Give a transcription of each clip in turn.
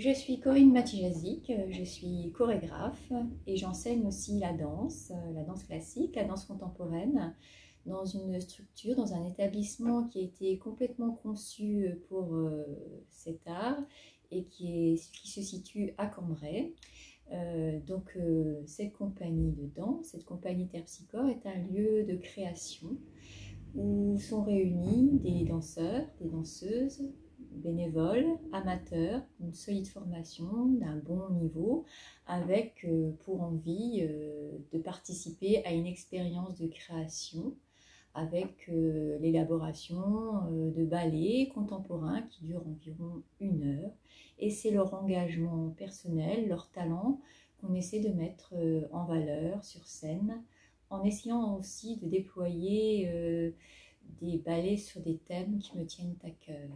Je suis Corinne Matijazic, je suis chorégraphe et j'enseigne aussi la danse classique, la danse contemporaine, dans une structure, dans un établissement qui a été complètement conçu pour cet art et qui se situe à Cambrai. Cette compagnie de danse, cette compagnie Terpsichore est un lieu de création où sont réunis des danseurs, des danseuses, bénévoles, amateurs, d'une solide formation, d'un bon niveau, avec pour envie de participer à une expérience de création avec l'élaboration de ballets contemporains qui durent environ 1 heure. Et c'est leur engagement personnel, leur talent qu'on essaie de mettre en valeur sur scène, en essayant aussi de déployer des ballets sur des thèmes qui me tiennent à cœur.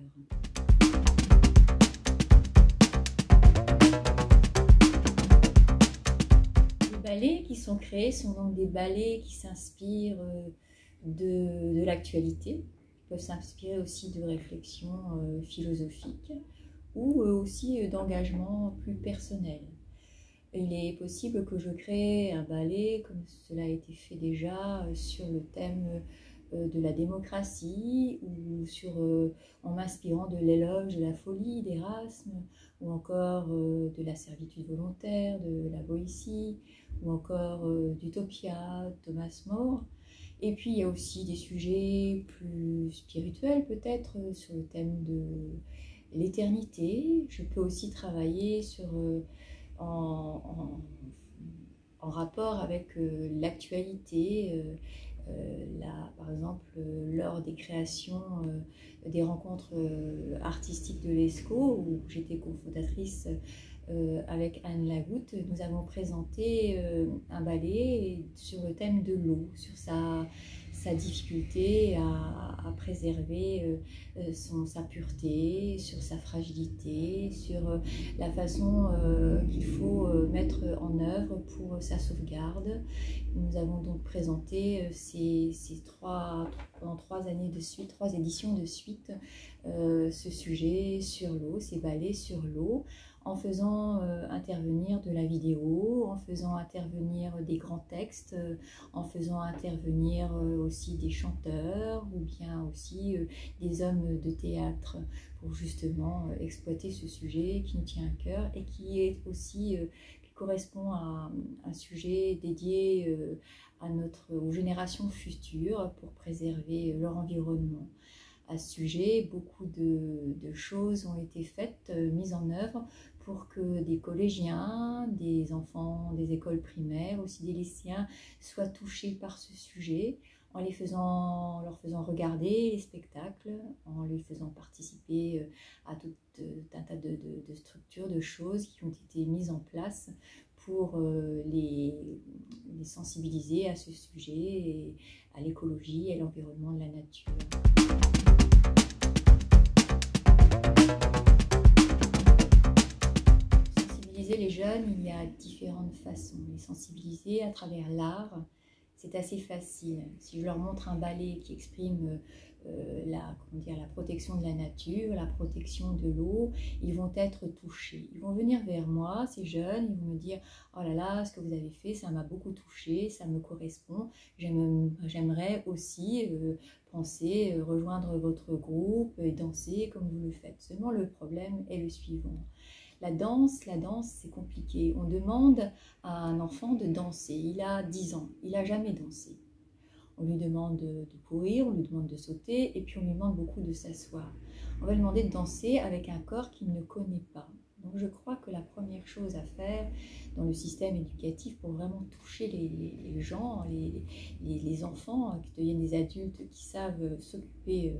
Les ballets qui sont créés sont donc des ballets qui s'inspirent de l'actualité, qui peuvent s'inspirer aussi de réflexions philosophiques ou aussi d'engagements plus personnels. Il est possible que je crée un ballet, comme cela a été fait déjà, sur le thème de la démocratie ou en m'inspirant de l'éloge de la folie d'Erasme ou encore de la servitude volontaire de la Boétie ou encore d'Utopia, Thomas More. Et puis il y a aussi des sujets plus spirituels peut-être sur le thème de l'éternité. Je peux aussi travailler en rapport avec l'actualité. Par exemple, lors des créations, des rencontres artistiques de l'ESCO, où j'étais cofondatrice avec Anne Lagoutte, nous avons présenté un ballet sur le thème de l'eau, sur sa difficulté à préserver sa pureté, sur sa fragilité, sur la façon qu'il faut mettre en œuvre pour sa sauvegarde. Nous avons donc présenté pendant 3 années de suite, 3 éditions de suite, ce sujet sur l'eau, ces ballets sur l'eau, en faisant intervenir de la vidéo, en faisant intervenir des grands textes, en faisant intervenir aussi des chanteurs ou bien aussi des hommes de théâtre pour justement exploiter ce sujet qui nous tient à cœur et qui correspond à un sujet dédié aux générations futures pour préserver leur environnement. À ce sujet, beaucoup de choses ont été faites, mises en œuvre pour que des collégiens, des enfants des écoles primaires, aussi des lycéens soient touchés par ce sujet en leur faisant regarder les spectacles, en les faisant participer à tout un tas de structures, de choses qui ont été mises en place pour les sensibiliser à ce sujet et à l'écologie et à l'environnement de la nature. Sensibiliser les jeunes, il y a différentes façons. Les sensibiliser à travers l'art, c'est assez facile. Si je leur montre un ballet qui exprime la protection de la nature, la protection de l'eau, ils vont être touchés. Ils vont venir vers moi, ces jeunes, ils vont me dire « Oh là là, ce que vous avez fait, ça m'a beaucoup touché, ça me correspond. J'aimerais aussi penser rejoindre votre groupe et danser comme vous le faites. » Seulement le problème est le suivant. La danse, c'est compliqué. On demande à un enfant de danser. Il a 10 ans, il n'a jamais dansé. On lui demande de courir, on lui demande de sauter, et puis on lui demande beaucoup de s'asseoir. On va lui demander de danser avec un corps qu'il ne connaît pas. Donc je crois que la première chose à faire dans le système éducatif pour vraiment toucher les gens, les enfants qui deviennent des adultes qui savent s'occuper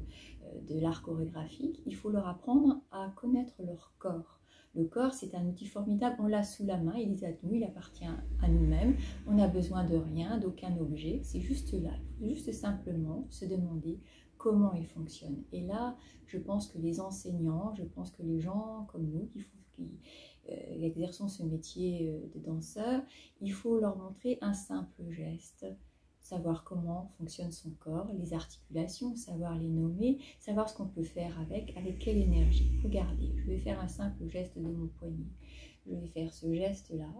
de l'art chorégraphique, il faut leur apprendre à connaître leur corps. Le corps, c'est un outil formidable, on l'a sous la main, il est à nous, il appartient à nous-mêmes, on n'a besoin de rien, d'aucun objet, c'est juste là, il faut juste simplement se demander comment il fonctionne. Et là, je pense que les enseignants, je pense que les gens comme nous qui exerçons ce métier de danseur, il faut leur montrer un simple geste, savoir comment fonctionne son corps, les articulations, savoir les nommer, savoir ce qu'on peut faire avec quelle énergie. Regardez, je vais faire un simple geste de mon poignet. Je vais faire ce geste-là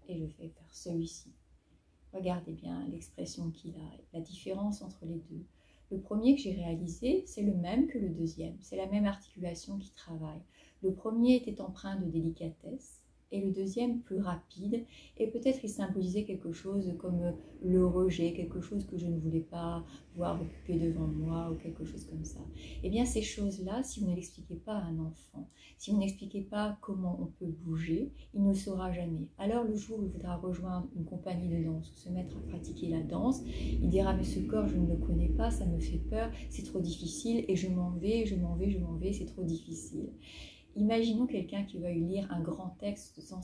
et je vais faire celui-ci. Regardez bien l'expression qu'il a, la différence entre les deux. Le premier que j'ai réalisé, c'est le même que le deuxième. C'est la même articulation qui travaille. Le premier était empreint de délicatesse et le deuxième plus rapide. Et peut-être il symbolisait quelque chose comme le rejet, quelque chose que je ne voulais pas voir occuper devant moi ou quelque chose comme ça. Eh bien ces choses-là, si vous ne l'expliquez pas à un enfant, si vous n'expliquez pas comment on peut bouger, il ne le saura jamais. Alors le jour où il voudra rejoindre une compagnie de danse ou se mettre à pratiquer la danse, il dira mais ce corps je ne le connais pas, ça me fait peur, c'est trop difficile et je m'en vais, c'est trop difficile. Imaginons quelqu'un qui veuille lire un grand texte sans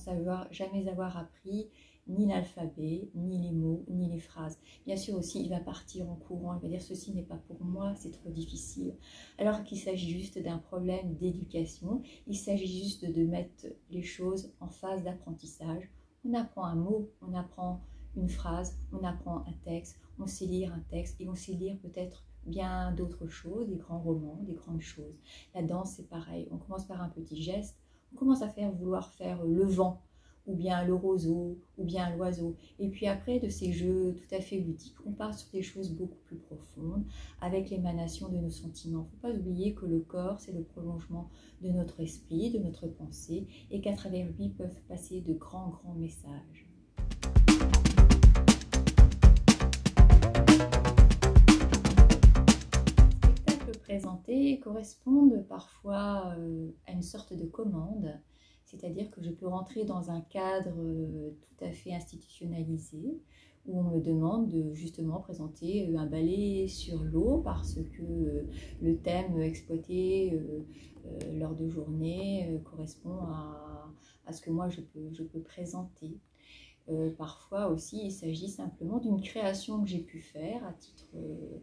jamais avoir appris ni l'alphabet, ni les mots, ni les phrases. Bien sûr aussi, il va partir en courant, il va dire ceci n'est pas pour moi, c'est trop difficile. Alors qu'il s'agit juste d'un problème d'éducation, il s'agit juste de mettre les choses en phase d'apprentissage. On apprend un mot, on apprend une phrase, on apprend un texte, on sait lire un texte et on sait lire peut-être bien d'autres choses, des grands romans, des grandes choses. La danse, c'est pareil. On commence par un petit geste, on commence à vouloir faire le vent, ou bien le roseau, ou bien l'oiseau. Et puis après, de ces jeux tout à fait ludiques, on part sur des choses beaucoup plus profondes, avec l'émanation de nos sentiments. Il ne faut pas oublier que le corps, c'est le prolongement de notre esprit, de notre pensée, et qu'à travers lui peuvent passer de grands messages. Présentés correspondent parfois à une sorte de commande, c'est-à-dire que je peux rentrer dans un cadre tout à fait institutionnalisé où on me demande de justement présenter un ballet sur l'eau parce que le thème exploité lors de journées correspond à ce que moi je peux présenter. Parfois aussi, il s'agit simplement d'une création que j'ai pu faire à titre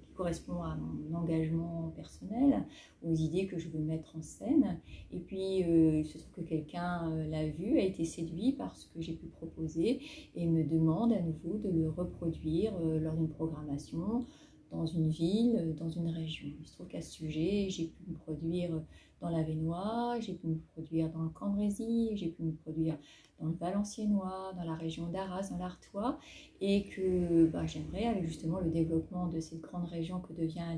qui correspond à mon engagement personnel, aux idées que je veux mettre en scène. Et puis, il se trouve que quelqu'un l'a vu, a été séduit par ce que j'ai pu proposer et me demande à nouveau de le reproduire lors d'une programmation dans une ville, dans une région. Il se trouve qu'à ce sujet, j'ai pu me produire dans l'Avesnois, j'ai pu me produire dans le Cambrésis, j'ai pu me produire dans le Valenciennois, dans la région d'Arras, dans l'Artois, et que j'aimerais, avec justement le développement de cette grande région que devient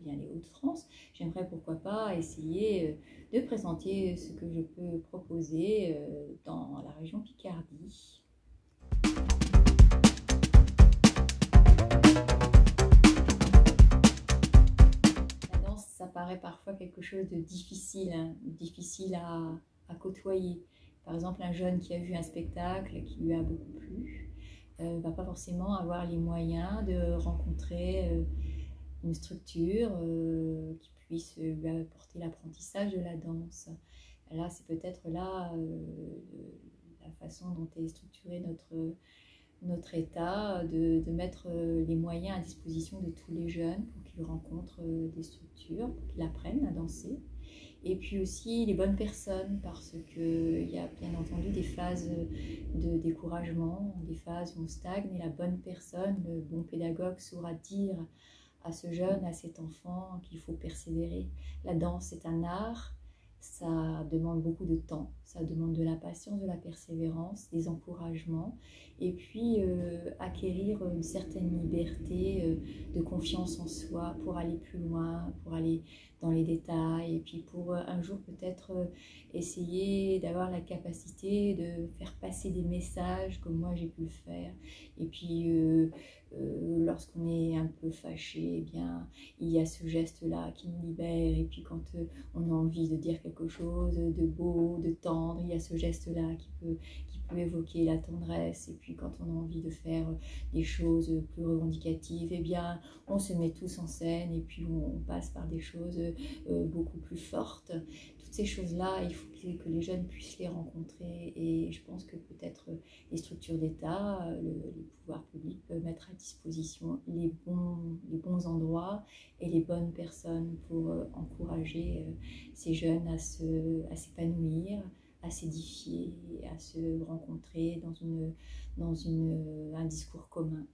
les Hauts-de-France, j'aimerais pourquoi pas essayer de présenter ce que je peux proposer dans la région Picardie. Ça paraît parfois quelque chose de difficile, difficile à côtoyer. Par exemple, un jeune qui a vu un spectacle qui lui a beaucoup plu ne va pas forcément avoir les moyens de rencontrer une structure qui puisse lui apporter l'apprentissage de la danse. Là, c'est peut-être là la façon dont est structuré notre État, de mettre les moyens à disposition de tous les jeunes pour qu'ils rencontrent des structures, pour qu'ils apprennent à danser. Et puis aussi les bonnes personnes, parce qu'il y a bien entendu des phases de découragement, des phases où on stagne, et la bonne personne, le bon pédagogue saura dire à ce jeune, à cet enfant qu'il faut persévérer. La danse est un art, ça demande beaucoup de temps, ça demande de la patience, de la persévérance, des encouragements, et puis acquérir une certaine liberté de confiance en soi pour aller plus loin, pour aller dans les détails, et puis pour un jour peut-être essayer d'avoir la capacité de faire passer des messages comme moi j'ai pu le faire. Et puis lorsqu'on est un peu fâché, eh bien, il y a ce geste-là qui nous libère, et puis quand on a envie de dire quelque chose de beau, de tendre, il y a ce geste-là qui peut évoquer la tendresse. Et puis quand on a envie de faire des choses plus revendicatives, eh bien, on se met tous en scène, et puis on passe par des choses beaucoup plus fortes. Toutes ces choses-là, il faut que les jeunes puissent les rencontrer, et je pense que peut-être les structures d'État, les pouvoirs publics peuvent mettre à disposition les bons endroits et les bonnes personnes pour encourager ces jeunes à s'épanouir, à s'édifier, à se rencontrer dans un discours commun.